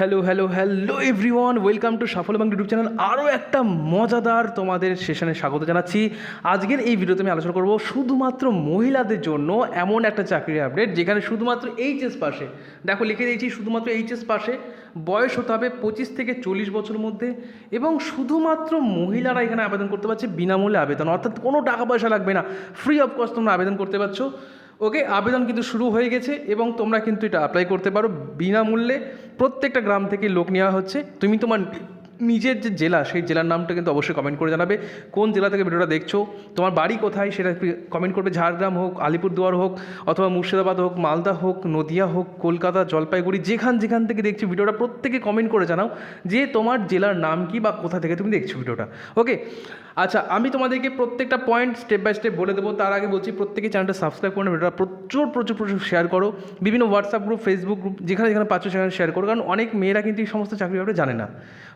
Hello hello hello everyone, welcome to সাফল্য Bangla YouTube channel. আরও একটা মজাদার তোমাদের সেশনে স্বাগত জানাচ্ছি। আজকের এই ভিডিওতে আমি আলোচনা করব শুধুমাত্র মহিলাদের জন্য এমন একটা চাকরির আপডেট যেখানে শুধুমাত্র এইচএস পাশে, দেখো লিখে দিয়েছি শুধুমাত্র এইচএস পাশে, বয়স হতে হবে 25 থেকে 40 বছরের মধ্যে, এবং শুধুমাত্র মহিলারা এখানে আবেদন করতে পারছে বিনামূল্যে আবেদন, অর্থাৎ কোনো টাকা পয়সা লাগবে না, ফ্রি অফ কস্ট তোমরা আবেদন করতে পারছো। ওকে, আবেদন কিন্তু শুরু হয়ে গেছে এবং তোমরা কিন্তু এটা অ্যাপ্লাই করতে পারো বিনামূল্যে। প্রত্যেকটা গ্রাম থেকে লোক নেওয়া হচ্ছে। তুমি তোমার নিজের যে জেলা, সেই জেলার নামটা কিন্তু অবশ্যই কমেন্ট করে জানাবে কোন জেলা থেকে ভিডিওটা দেখছো, তোমার বাড়ি কোথায় সেটা কমেন্ট করবে। ঝাড়গ্রাম হোক, আলিপুরদুয়ার হোক, অথবা মুর্শিদাবাদ হোক, মালদা হোক, নদিয়া হোক, কলকাতা, জলপাইগুড়ি, যেখান থেকে দেখছো ভিডিওটা প্রত্যেকে কমেন্ট করে জানাও যে তোমার জেলার নাম কি বা কোথা থেকে তুমি দেখছো ভিডিওটা। ওকে, আচ্ছা, আমি তোমাদেরকে প্রত্যেকটা পয়েন্ট স্টেপ বাই স্টেপ বলে দেবো। তার আগে বলছি প্রত্যেকে চ্যানেলটা সাবস্ক্রাইব করে ভিডিওটা প্রচুর শেয়ার করো। বিভিন্ন হোয়াটসঅ্যাপ গ্রুপ, ফেসবুক গ্রুপ, যেখানে পাচ্ছ সেখানে শেয়ার করো, কারণ অনেক মেয়েরা কিন্তু এই সমস্ত চাকরি ব্যাপারে জানে না।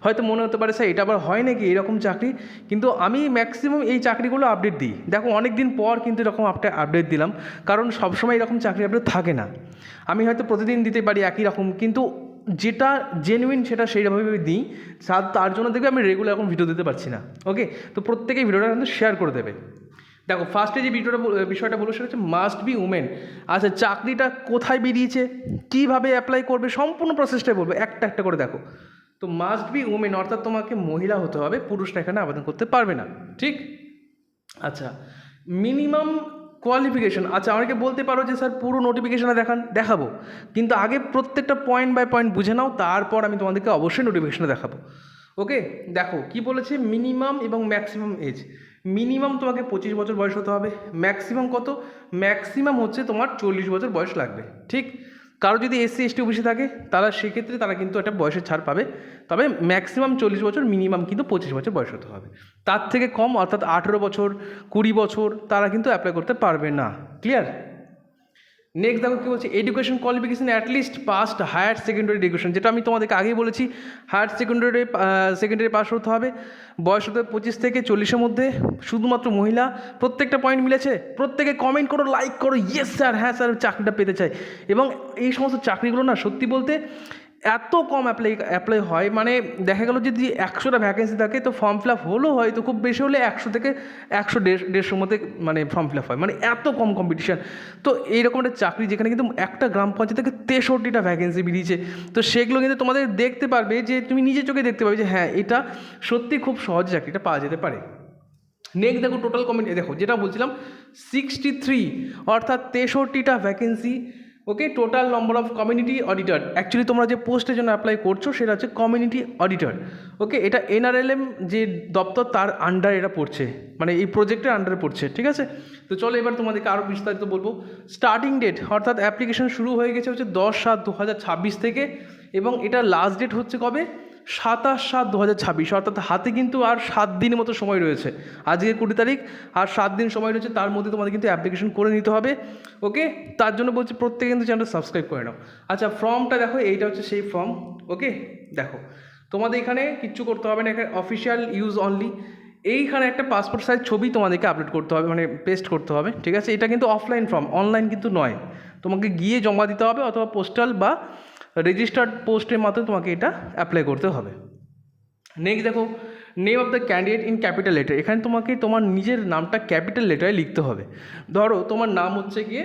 হয়তো মনে হতে পারে স্যার এটা আবার হয় নাকি এরকম চাকরি, কিন্তু আমি ম্যাক্সিমাম এই চাকরিগুলো আপডেট দিই। দেখো অনেক দিন পর কিন্তু এরকম আপডেট দিলাম, কারণ সবসময় এরকম চাকরি আপডেট থাকে না। আমি হয়তো প্রতিদিন দিতে পারি একই রকম, কিন্তু যেটা জেনুইন সেটা সেইভাবে দিই। তার জন্য দেখবে আমি রেগুলার এখন ভিডিও দিতে পারছি না। ওকে, তো প্রত্যেকেই ভিডিওটা কিন্তু শেয়ার করে দেবে। দেখো ফার্স্টে যে বিষয়টা বলো সেটা হচ্ছে মাস্ট বি উমেন। আচ্ছা, চাকরিটা কোথায় বেরিয়েছে, কীভাবে অ্যাপ্লাই করবে, সম্পূর্ণ প্রসেসটাই বলবে একটা একটা করে। দেখো, তো মাস্ট বি উমেন অর্থাৎ তোমাকে মহিলা হতে হবে, পুরুষরা এখানে আবেদন করতে পারবে না, ঠিক? আচ্ছা, মিনিমাম কোয়ালিফিকেশন। আচ্ছা, আমাকে বলতে পারো যে স্যার পুরো নোটিফিকেশানটা দেখাবো, কিন্তু আগে প্রত্যেকটা পয়েন্ট বাই পয়েন্ট বুঝে নাও, তারপর আমি তোমাদেরকে অবশ্যই নোটিফিকেশানটা দেখাবো। ওকে, দেখো কি বলেছে, মিনিমাম এবং ম্যাক্সিমাম এজ। মিনিমাম তোমাকে 25 বছর বয়স হতে হবে, ম্যাক্সিমাম কত, ম্যাক্সিমাম হচ্ছে তোমার 40 বছর বয়স লাগবে, ঠিক? কারো যদি SC ST OBC থাকে সেক্ষেত্রে তারা কিন্তু একটা বয়সের ছাড় পাবে, তবে ম্যাক্সিমাম 40 বছর, মিনিমাম কিন্তু 25 বছর বয়স হতে হবে। তার থেকে কম অর্থাৎ 18 বছর, 20 বছর তারা কিন্তু অ্যাপ্লাই করতে পারবে না। ক্লিয়ার? নেক্সট দেখো কী বলছে, education qualification at least passed higher secondary education, যেটা আমি তোমাদেরকে আগেই বলেছি। হায়ার সেকেন্ডারি পাস হতে হবে, বয়স হতে 25 থেকে 40-এর মধ্যে, শুধুমাত্র মহিলা। প্রত্যেকটা পয়েন্ট মিলেছে? প্রত্যেকে কমেন্ট করো, লাইক করো, ইয়েস স্যার, হ্যাঁ স্যার, চাকরিটা পেতে চাই। এবং এই সমস্ত চাকরিগুলো না সত্যি বলতে এত কম অ্যাপ্লাই হয়, মানে দেখা গেল যদি 100টা ভ্যাকেন্সি থাকে তো ফর্ম ফিল আপ হলো হয়তো খুব বেশি হলে 100 থেকে 100-150-র মধ্যে মানে ফর্ম ফিল আপ হয়, মানে এত কম কম্পিটিশান। তো এইরকম একটা চাকরি যেখানে কিন্তু একটা গ্রাম পঞ্চায়েত থেকে 63টা ভ্যাকেন্সি বেরিয়েছে, তো সেগুলো কিন্তু তোমাদের দেখতে পারবে, যে তুমি নিজের চোখে দেখতে পাবে যে হ্যাঁ এটা সত্যি খুব সহজ চাকরিটা পাওয়া যেতে পারে। নেক্সট দেখো টোটাল কমিটি, দেখো যেটা বলছিলাম 63 অর্থাৎ 63টা vacancy. Okay, total number of community auditor. Actually তোমরা যে পোস্টের জন্য অ্যাপ্লাই করছো সেটা হচ্ছে কমিউনিটি অডিটর। ওকে, এটা NRLM যে দপ্তর তার আন্ডার এটা পড়ছে, মানে এই প্রজেক্টের আন্ডারে পড়ছে, ঠিক আছে? তো চলো এবার তোমাদেরকে আরও বিস্তারিত বলবো। স্টার্টিং ডেট অর্থাৎ অ্যাপ্লিকেশন শুরু হয়ে গেছে হচ্ছে 10/7/2026 থেকে, এবং এটা লাস্ট ডেট হচ্ছে কবে, 27/7/2026, অর্থাৎ হাতে কিন্তু আর 7 দিনের মতো সময় রয়েছে। আজকে 20 তারিখ, আর 7 দিন সময় রয়েছে, তার মধ্যে তোমাদের কিন্তু অ্যাপ্লিকেশন করে নিতে হবে। ওকে, তার জন্য বলছি প্রত্যেকে কিন্তু চ্যানেলটা সাবস্ক্রাইব করে নাও। আচ্ছা, ফর্মটা দেখো, এইটা হচ্ছে সেই ফর্ম। ওকে, দেখো তোমাদের এখানে কিচ্ছু করতে হবে না, এখানে অফিসিয়াল ইউজ অনলি। এইখানে একটা পাসপোর্ট সাইজ ছবি তোমাদেরকে আপলোড করতে হবে, মানে পেস্ট করতে হবে, ঠিক আছে? এটা কিন্তু অফলাইন ফর্ম, অনলাইন কিন্তু নয়। তোমাকে গিয়ে জমা দিতে হবে, অথবা পোস্টাল বা রেজিস্টার্ড পোস্টের মাধ্যমে তোমাকে এটা অ্যাপ্লাই করতে হবে। নেক্সট দেখো, name of the candidate in capital letter. এখানে তোমাকে তোমার নিজের নামটা ক্যাপিটাল লেটারে লিখতে হবে। ধরো তোমার নাম হচ্ছে গিয়ে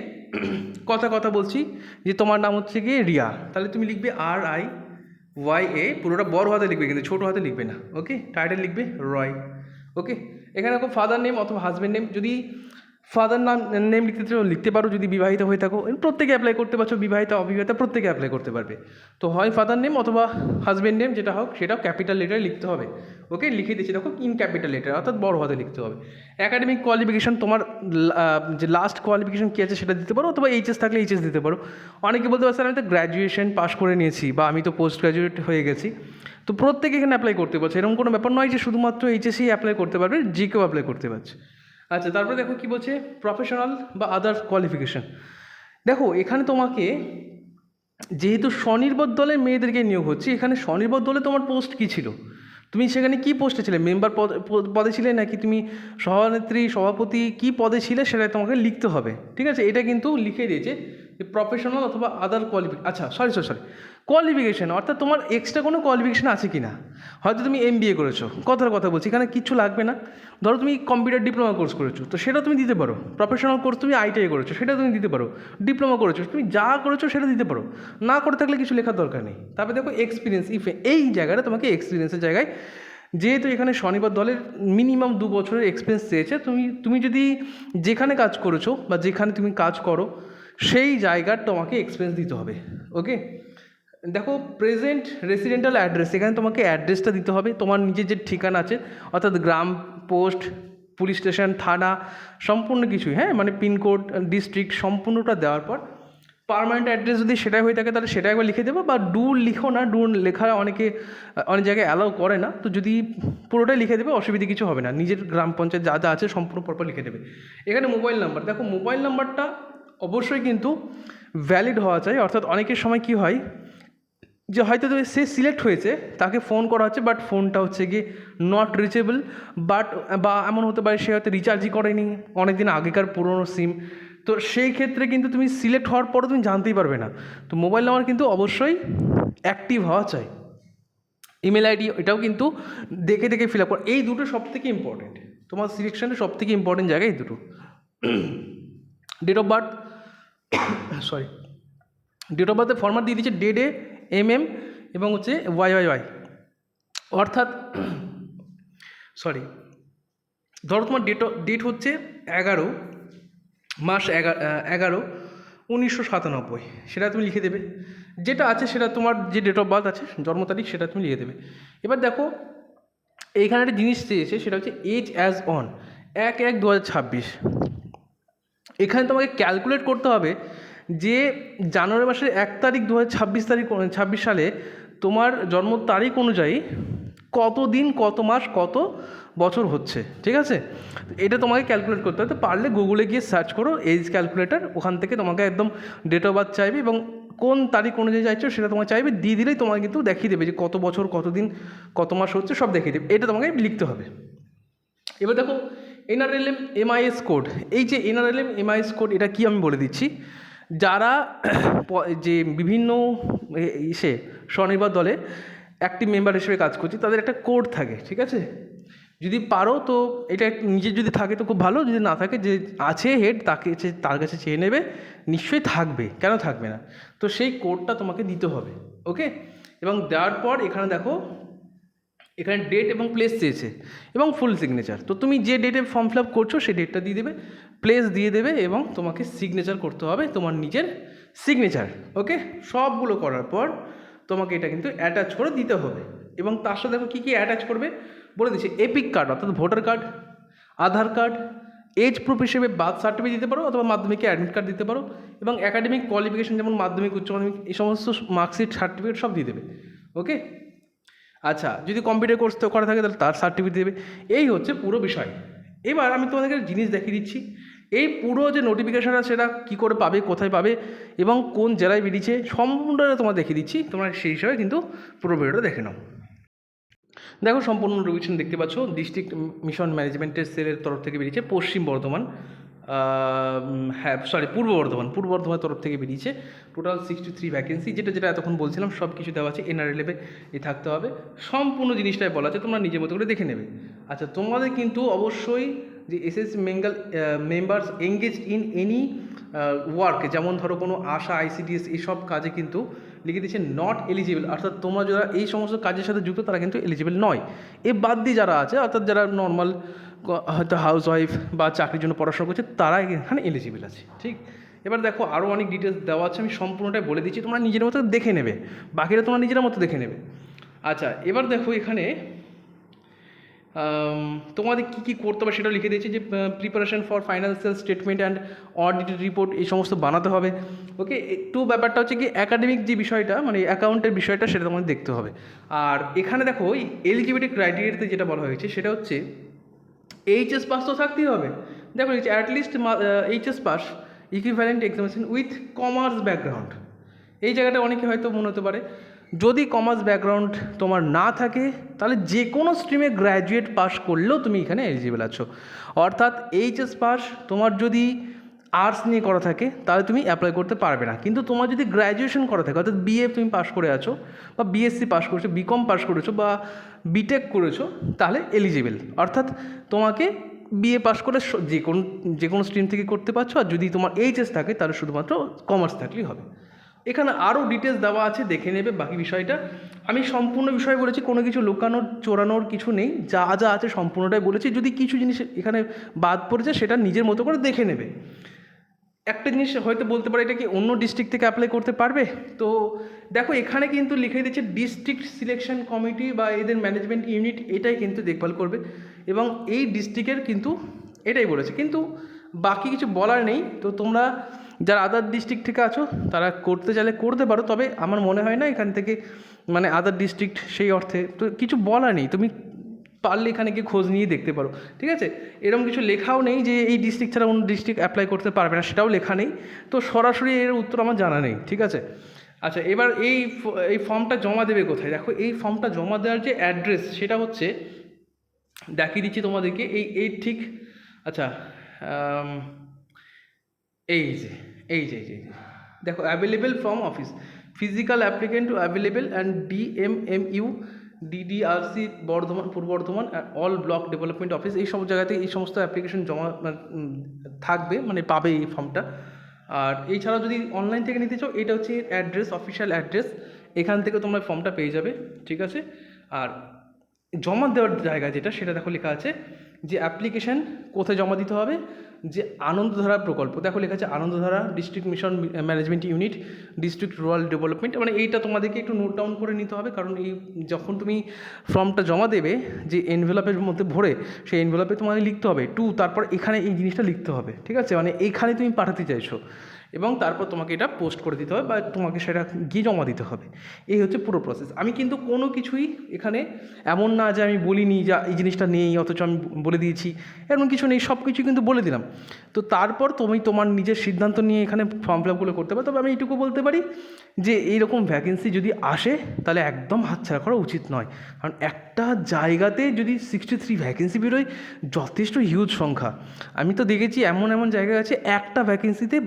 কথা বলছি যে তোমার নাম হচ্ছে গিয়ে রিয়া, তাহলে তুমি লিখবে RIYA, পুরোটা বড় হাতে লিখবে কিন্তু ছোটো হাতে লিখবে না। ওকে, টাইটেল লিখবে রয়। ওকে, এখানে দেখো ফাদার নেম অথবা হাজব্যান্ড নেম, যদি ফাদার নেম লিখতে পারো, যদি বিবাহিত হয়ে থাকো প্রত্যেকে অ্যাপ্লাই করতে পারছো, বিবাহিত অবিবাহিতা প্রত্যেকে অ্যাপ্লাই করতে পারবে। তো হয় ফাদার নেম অথবা হাজব্যান্ড নেম, যেটা হোক সেটাও ক্যাপিটাল লেটারে লিখতে হবে। ওকে, লিখে দিচ্ছি দেখো, ইন ক্যাপিটাল লেটার অর্থাৎ বড় হাতে লিখতে হবে। অ্যাকাডেমিক কোয়ালিফিকেশন, তোমার যে লাস্ট কোয়ালিফিকেশন কী আছে সেটা দিতে পারো, অথবা HS থাকলে HS দিতে পারো। অনেকে বলতে পারছে আমি তো গ্র্যাজুয়েশন পাস করে নিয়েছি, বা আমি তো পোস্ট গ্র্যাজুয়েট হয়ে গেছি। তো প্রত্যেকে এখানে অ্যাপ্লাই করতে পারছে, এরকম কোনো ব্যাপার নয় যে শুধুমাত্র HSই অ্যাপ্লাই করতে পারবে, যে কেউ অ্যাপ্লাই করতে পারছে। আচ্ছা, তারপরে দেখো কী বলছে, প্রফেশনাল বা আদার্স কোয়ালিফিকেশান। দেখো এখানে তোমাকে, যেহেতু স্বনির্ভর দলের মেয়েদেরকে নিয়োগ হচ্ছে, এখানে স্বনির্ভর দলে তোমার পোস্ট কী ছিল, তুমি সেখানে কী পোস্টে ছিলে, মেম্বার পদে ছিলে নাকি তুমি সভানেত্রী, সভাপতি, কী পদে ছিলে সেটা তোমাকে লিখতে হবে, ঠিক আছে? এটা কিন্তু লিখে দিয়েছে প্রফেশনাল অথবা আদার কোয়ালিফিকেশান, অর্থাৎ তোমার এক্সট্রা কোনো কোয়ালিফিকেশান আছে কি না। হয়তো তুমি MBA করেছো, কথার কথা বলছি, এখানে কিছু লাগবে না। ধরো তুমি কম্পিউটার ডিপ্লোমা কোর্স করেছো, তো সেটা তুমি দিতে পারো। প্রফেশনাল কোর্স তুমি ITI করেছো, সেটা তুমি দিতে পারো। ডিপ্লোমা করেছো, তুমি যা করেছো সেটা দিতে পারো, না করে থাকলে কিছু লেখার দরকার নেই। তারপরে দেখো এক্সপিরিয়েন্স, এই জায়গাটা তোমাকে এক্সপিরিয়েন্সের জায়গায়, যেহেতু এখানে স্বনির্ভর দলের মিনিমাম 2 বছরের এক্সপিরিয়েন্স চেয়েছে, তুমি যদি যেখানে কাজ করেছো বা যেখানে তুমি কাজ করো সেই জায়গার তোমাকে এক্সপিরিয়েন্স দিতে হবে। ওকে, দেখো প্রেজেন্ট রেসিডেন্টাল অ্যাড্রেস, এখানে তোমাকে অ্যাড্রেসটা দিতে হবে, তোমার নিজের যে ঠিকানা আছে, অর্থাৎ গ্রাম, পোস্ট, পুলিশ স্টেশন, থানা, সম্পূর্ণ কিছুই, হ্যাঁ, মানে পিনকোড, ডিস্ট্রিক্ট সম্পূর্ণটা দেওয়ার পর পার্মানেন্ট অ্যাড্রেস যদি সেটাই হয়ে থাকে তাহলে সেটা একবার লিখে দেবো, বা লিখো না, লেখা অনেক জায়গায় অ্যালাউ করে না, তো যদি পুরোটাই লিখে দেবে অসুবিধা কিছু হবে না। নিজের গ্রাম পঞ্চায়েত যা যা আছে সম্পূর্ণ পরপর লিখে দেবে। এখানে মোবাইল নাম্বার, দেখো মোবাইল নাম্বারটা অবশ্যই কিন্তু ভ্যালিড হওয়া চাই। অর্থাৎ অনেকের সময় কি হয় যে হয়তো সে সিলেক্ট হয়েছে, তাকে ফোন করা হচ্ছে, বাট ফোনটা হচ্ছে গিয়ে নট রিচেবল, বা এমন হতে পারে সে হয়তো রিচার্জই করেনি, অনেক দিন আগেকার পুরনো সিম, তো সেই ক্ষেত্রে কিন্তু তুমি সিলেক্ট হওয়ার পরও তুমি জানতেই পারবে না। তো মোবাইল নাম্বার কিন্তু অবশ্যই অ্যাক্টিভ হওয়া চাই। ইমেল আইডি, এটাও কিন্তু দেখে দেখে ফিল আপ করা, এই দুটো সবথেকে ইম্পর্টেন্ট, তোমার সিলেকশানে সবথেকে ইম্পর্টেন্ট জায়গা এই দুটো। Date of birth, date of বার্থে ফরম্যাট দিয়ে দিচ্ছে ডে, MM এবং হচ্ছে YYY, অর্থাৎ ধরো তোমার ডেট হচ্ছে 11/11/1997, সেটা তুমি লিখে দেবে। যেটা আছে সেটা তোমার যে ডেট অফ বার্থ আছে, জন্ম তারিখ, সেটা তুমি লিখে দেবে। এবার দেখো এইখানে একটা জিনিস চেয়েছে, সেটা হচ্ছে এজ অ্যাজ অন 1/1/2026। এখানে তোমাকে ক্যালকুলেট করতে হবে যে জানুয়ারি মাসের 1 তারিখ 2026 সালে তোমার জন্ম তারিখ অনুযায়ী কত দিন, কত মাস, কত বছর হচ্ছে, ঠিক আছে। এটা তোমাকে ক্যালকুলেট করতে হবে। তো পারলে গুগলে গিয়ে সার্চ করো এজ ক্যালকুলেটার, ওখান থেকে তোমাকে একদম ডেট অফ বার্থ চাইবে এবং কোন তারিখ অনুযায়ী চাইছো সেটা তোমাকে চাইবে, দিয়ে দিলেই তোমাকে কিন্তু দেখিয়ে দেবে যে কত বছর, কত দিন, কত মাস হচ্ছে, সব দেখিয়ে দেবে। এটা তোমাকে লিখতে হবে। এবার দেখো NRLM MIS কোড, এই যে NRLM MIS কোড, এটা কি আমি বলে দিচ্ছি। যারা যে বিভিন্ন স্বনির্ভর দলে অ্যাক্টিভ মেম্বার হিসেবে কাজ করছে, তাদের একটা কোড থাকে, ঠিক আছে। যদি পারো তো এটা নিজের যদি থাকে তো খুব ভালো, যদি না থাকে, যে আছে হেড তার কাছে চেয়ে নেবে, নিশ্চয়ই থাকবে, কেন থাকবে না। তো সেই কোডটা তোমাকে দিতে হবে। ওকে, এবং দেওয়ার পর এখানে দেখো, এখানে ডেট এবং প্লেস চেয়েছে এবং ফুল সিগনেচার। তো তুমি যে ডেটে ফর্ম ফিল আপ করছো সেই ডেটটা দিয়ে দেবে, প্লেস দিয়ে দেবে, এবং তোমাকে সিগনেচার করতে হবে, তোমার নিজের সিগনেচার। ওকে, সবগুলো করার পর তোমাকে এটা কিন্তু অ্যাটাচ করে দিতে হবে। এবং তার সাথে দেখো কী কী অ্যাটাচ করবে বলে দিচ্ছে। এপিক কার্ড, অর্থাৎ ভোটার কার্ড, আধার কার্ড, এজ প্রুফ হিসেবে বার্থ সার্টিফিকেট দিতে পারো, অথবা মাধ্যমিকে অ্যাডমিট কার্ড দিতে পারো, এবং একাডেমিক কোয়ালিফিকেশন যেমন মাধ্যমিক, উচ্চ মাধ্যমিক, এই সমস্ত মার্কশিট, সার্টিফিকেট সব দিয়ে দেবে। ওকে, আচ্ছা, যদি কম্পিউটার কোর্স করা থাকে তাহলে তার সার্টিফিকেট দেবে। এই হচ্ছে পুরো বিষয়। এবার আমি তোমাদেরকে জিনিস দেখিয়ে দিচ্ছি, এই পুরো যে নোটিফিকেশানটা সেটা কী করে পাবে, কোথায় পাবে, এবং কোন জেলায় বেরিয়েছে, সম্পূর্ণটা তোমার দেখিয়ে দিচ্ছি। তোমরা সেই হিসাবে কিন্তু পুরো ভিডিওটা দেখে নাও। দেখো সম্পূর্ণ নোটিফিকেশন দেখতে পাচ্ছ, ডিস্ট্রিক্ট মিশন ম্যানেজমেন্টের সেলের তরফ থেকে বেরিয়েছে, পশ্চিম বর্ধমান, পূর্ব বর্ধমানের তরফ থেকে বেরিয়েছে। টোটাল 63 ভ্যাকেন্সি, যেটা এতক্ষণ বলছিলাম সব কিছু দেওয়া আছে। NRLM এ থাকতে হবে, সম্পূর্ণ জিনিসটাই বলা আছে, তোমরা নিজের মতো করে দেখে নেবে। আচ্ছা, তোমাদের কিন্তু অবশ্যই যে SSC members engage in any work, যেমন ধরো কোনো আশা, ICDS, এইসব কাজে কিন্তু লিখে দিচ্ছে নট এলিজিবল, অর্থাৎ তোমরা যারা এই সমস্ত কাজের সাথে যুক্ত তারা কিন্তু এলিজিবল নয়। এ বাদ দিয়ে যারা আছে, অর্থাৎ যারা নর্মাল হয়তো হাউস ওয়াইফ বা চাকরির জন্য পড়াশোনা করছে, তারা এখানে এলিজিবল আছে। ঠিক, এবার দেখো আরও অনেক ডিটেলস দেওয়া আছে, আমি সম্পূর্ণটাই বলে দিচ্ছি, তোমরা নিজের মতো দেখে নেবে, বাকিরা তোমরা নিজের মতো দেখে নেবে। আচ্ছা, এবার দেখো এখানে তোমাদের কী কী করতে হবে সেটা লিখে দিয়েছি, যে preparation for financial statement and audited report, এই সমস্ত বানাতে হবে। ওকে, একটু ব্যাপারটা হচ্ছে কি একাডেমিক যে বিষয়টা, মানে অ্যাকাউন্টের বিষয়টা, সেটা তোমাদের দেখতে হবে। আর এখানে দেখো ওই এলিজিবিলিটি ক্রাইটেরিয়াতে যেটা বলা হয়েছে সেটা হচ্ছে HS পাস তো থাকতেই হবে। দেখো at least HS pass equivalent examination with commerce background. এই জায়গাটা অনেকে হয়তো মনে হতে পারে, যদি কমার্স ব্যাকগ্রাউন্ড তোমার না থাকে তাহলে যে কোনো স্ট্রিমে গ্র্যাজুয়েট পাস করলেও তুমি এখানে এলিজিবল আছো। অর্থাৎ HS পাস তোমার যদি আর্টস নিয়ে করা থাকে তাহলে তুমি অ্যাপ্লাই করতে পারবে না। কিন্তু তোমার যদি গ্র্যাজুয়েশন করা থাকে, অর্থাৎ বিএ তুমি পাস করে আছো বা বিএসসি পাস করেছো, বিকম পাস করেছো বা বিটেক করেছো, তাহলে এলিজিবল। অর্থাৎ তোমাকে বিএ পাস করে যে কোনো স্ট্রিম থেকে করতে পারছো। আর যদি তোমার এইচএস থাকে তাহলে শুধুমাত্র কমার্স থাকলেই হবে। এখানে আরও ডিটেলস দেওয়া আছে, দেখে নেবে বাকি বিষয়টা। আমি সম্পূর্ণ বিষয় বলেছি, কোনো কিছু লুকানোর চোরানোর কিছু নেই, যা যা আছে সম্পূর্ণটাই বলেছি। যদি কিছু জিনিস এখানে বাদ পড়েছে সেটা নিজের মতো করে দেখে নেবে। একটা জিনিস হয়তো বলতে পারে, এটা কি অন্য ডিস্ট্রিক্ট থেকে অ্যাপ্লাই করতে পারবে? তো দেখো এখানে কিন্তু লিখে দিচ্ছে ডিস্ট্রিক্ট সিলেকশন কমিটি বা এদের ম্যানেজমেন্ট ইউনিট এটাই কিন্তু দেখভাল করবে, এবং এই ডিস্ট্রিক্টের কিন্তু এটাই বলেছে, কিন্তু বাকি কিছু বলার নেই। তো তোমরা যারা আদার ডিস্ট্রিক্ট থেকে আছো তারা করতে চাইলে করতে পারো, তবে আমার মনে হয় না এখান থেকে মানে আদার ডিস্ট্রিক্ট সেই অর্থে তো কিছু বলার নেই। তুমি পারলে এখানে গিয়ে খোঁজ নিয়ে দেখতে পারো, ঠিক আছে? এরকম কিছু লেখাও নেই যে এই ডিস্ট্রিক্ট ছাড়া অন্য ডিস্ট্রিক্ট অ্যাপ্লাই করতে পারবে না, সেটাও লেখা নেই। তো সরাসরি এর উত্তর আমার জানা নেই, ঠিক আছে? আচ্ছা, এবার এই ফর্মটা জমা দেবে কোথায়? দেখো এই ফর্মটা জমা দেওয়ার যে অ্যাড্রেস সেটা হচ্ছে, দেখিয়ে দিচ্ছি তোমাদেরকে, এই ঠিক, আচ্ছা এই যে এই যে এই যে দেখো, available from office, physical applicant to available and DMMU DDRC Bardhaman, Purba Bardhaman, all block development office, এই সব জায়গাতে এই সমস্ত অ্যাপ্লিকেশন জমা থাকবে, মানে পাবে এই ফর্মটা। আর এছাড়াও যদি অনলাইন থেকে নিতে চাও, এটা হচ্ছে অ্যাড্রেস, অফিসিয়াল অ্যাড্রেস, এখান থেকে তোমরা ফর্মটা পেয়ে যাবে, ঠিক আছে? আর জমা দেওয়ার জায়গা যেটা, সেটা দেখো লেখা আছে যে অ্যাপ্লিকেশন কোথায় জমা দিতে হবে, যে আনন্দধারা প্রকল্প, দেখো লেখা আছে Anandadhara district mission management unit, district rural development. মানে এইটা তোমাদেরকে একটু নোট ডাউন করে নিতে হবে, কারণ এই যখন তুমি ফর্মটা জমা দেবে, যে এনভেলপের মধ্যে ভরে সেই এনভেলপে তোমাদের লিখতে হবে তারপর এখানে এই জিনিসটা লিখতে হবে, ঠিক আছে? মানে এইখানে তুমি পাঠাতে চাইছো, এবং তারপর তোমাকে এটা পোস্ট করে দিতে হবে বা তোমাকে সেটা গিয়ে জমা দিতে হবে। এই হচ্ছে পুরো প্রসেস। আমি কিন্তু কোনো কিছুই এখানে এমন না যে আমি বলিনি যে এই জিনিসটা নেই, অথচ আমি বলে দিয়েছি, এমন কিছু নেই, সব কিছু কিন্তু বলে দিলাম। তো তারপর তুমি তোমার নিজের সিদ্ধান্ত নিয়ে এখানে ফর্ম ফিল আপগুলো করতে পারো। তবে আমি এইটুকু বলতে পারি যে এইরকম ভ্যাকেন্সি যদি আসে তাহলে একদম হাতছাড়া করা উচিত নয়, কারণ একটা জায়গাতে যদি 63 ভ্যাকেন্সি বেরোয়, যথেষ্ট হিউজ সংখ্যা। আমি তো দেখেছি এমন এমন জায়গা আছে একটা ভ্যাকেন্সিতে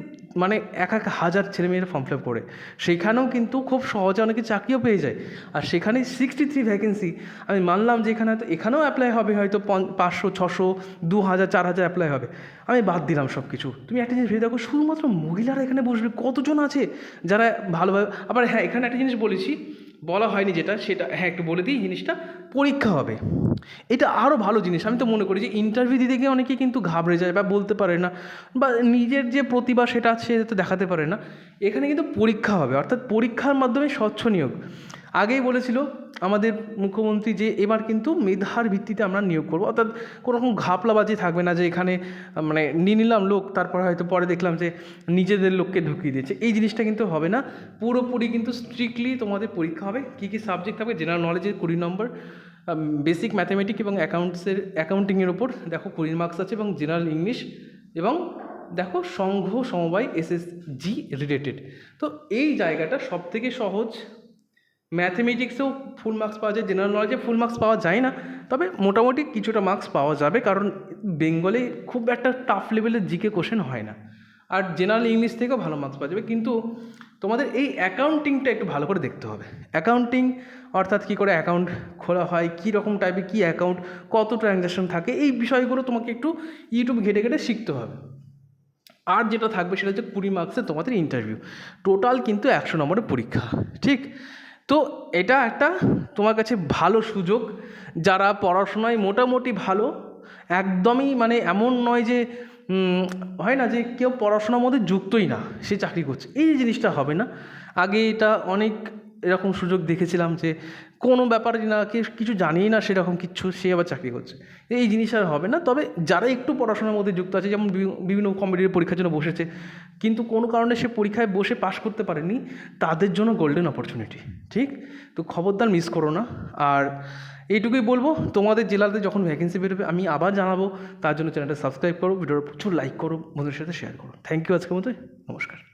মানে 1,000 ছেলেমেয়েরা ফর্ম ফিল আপ করে, সেখানেও কিন্তু খুব সহজে অনেকে চাকরিও পেয়ে যায়। আর সেখানে 63 ভ্যাকেন্সি, আমি মানলাম যে এখানে হয়তো এখানেও অ্যাপ্লাই হবে, হয়তো 500, 600, 2,000, 4,000 অ্যাপ্লাই হবে, আমি বাদ দিলাম সব কিছু। তুমি একটা জিনিস ভেবে দেখো, শুধুমাত্র মহিলারা এখানে বসবে, কতজন আছে যারা ভালোভাবে। আবার হ্যাঁ, এখানে একটা জিনিস বলা হয়নি যেটা, সেটা হ্যাঁ একটু বলে দিই, জিনিসটা পরীক্ষা হবে। এটা আরও ভালো জিনিস। আমি তো মনে করি যে ইন্টারভিউ দিতে গিয়ে অনেকে কিন্তু ঘাবড়ে যায় বা বলতে পারে না, বা নিজের যে প্রতিভা সেটা সে তো দেখাতে পারে না। এখানে কিন্তু পরীক্ষা হবে, অর্থাৎ পরীক্ষার মাধ্যমে স্বচ্ছ নিয়োগ। আগেই বলেছিল আমাদের মুখ্যমন্ত্রী যে এবার কিন্তু মেধার ভিত্তিতে আমরা নিয়োগ করবো, অর্থাৎ কোনো রকম ঘাপলাবাজি থাকবে না যে এখানে মানে নিয়ে নিলাম লোক, তারপর হয়তো পরে দেখলাম যে নিজেদের লোককে ঢুকিয়ে দিয়েছে। এই জিনিসটা কিন্তু হবে না, পুরোপুরি কিন্তু স্ট্রিক্টলি তোমাদের পরীক্ষা হবে। কী কী সাবজেক্ট থাকবে? জেনারেল নলেজের 20 নম্বর, বেসিক ম্যাথামেটিক এবং অ্যাকাউন্টিংয়ের ওপর দেখো 20 মার্কস আছে, এবং জেনারেল ইংলিশ, এবং দেখো সংঘ সমবায় SSG রিলেটেড। তো এই জায়গাটা সবথেকে সহজ। ম্যাথমেটিক্সেও ফুল মার্কস পাওয়া যায়, জেনারেল নলেজে ফুল মার্কস পাওয়া যায় না, তবে মোটামুটি কিছুটা মার্কস পাওয়া যাবে, কারণ বেঙ্গলে খুব একটা টাফ লেভেলের জিকে কোশ্চেন হয় না। আর জেনারেল ইংলিশ থেকেও ভালো মার্কস পাওয়া যাবে, কিন্তু তোমাদের এই অ্যাকাউন্টিংটা একটু ভালো করে দেখতে হবে। অ্যাকাউন্টিং অর্থাৎ কী করে অ্যাকাউন্ট খোলা হয়, কী রকম টাইপের কী অ্যাকাউন্ট, কত ট্রানজ্যাকশন থাকে, এই বিষয়গুলো তোমাকে একটু ইউটিউব ঘেটে ঘেটে শিখতে হবে। আর যেটা থাকবে সেটা হচ্ছে 20 মার্কসের তোমাদের ইন্টারভিউ, টোটাল কিন্তু 100 নম্বরের পরীক্ষা, ঠিক? তো এটা একটা তোমার কাছে ভালো সুযোগ, যারা পড়াশোনায় মোটামুটি ভালো, একদমই মানে এমন নয় যে হয় না যে কেউ পড়াশোনার মধ্যে যুক্তই না সে চাকরি করছে, এই জিনিসটা হবে না। আগে এটা অনেক এরকম সুযোগ দেখেছিলাম যে কোনো ব্যাপারই না, কে কিছু জানিই না সেরকম কিচ্ছু, সে আবার চাকরি করছে, এই জিনিস আর হবে না। তবে যারা একটু পড়াশোনার মধ্যে যুক্ত আছে, যেমন বিভিন্ন কম্পিটিটিভ পরীক্ষার জন্য বসেছে কিন্তু কোনো কারণে সে পরীক্ষায় বসে পাশ করতে পারেনি, তাদের জন্য গোল্ডেন অপরচুনিটি, ঠিক? তো খবরদার মিস করো না। আর এইটুকুই বলবো, তোমাদের জেলাতে যখন ভ্যাকেন্সি বেরোবে আমি আবার জানাবো, তার জন্য চ্যানেলটা সাবস্ক্রাইব করো, ভিডিওটা প্রচুর লাইক করো, বন্ধুদের সাথে শেয়ার করো। থ্যাংক ইউ, আজকের মতো নমস্কার।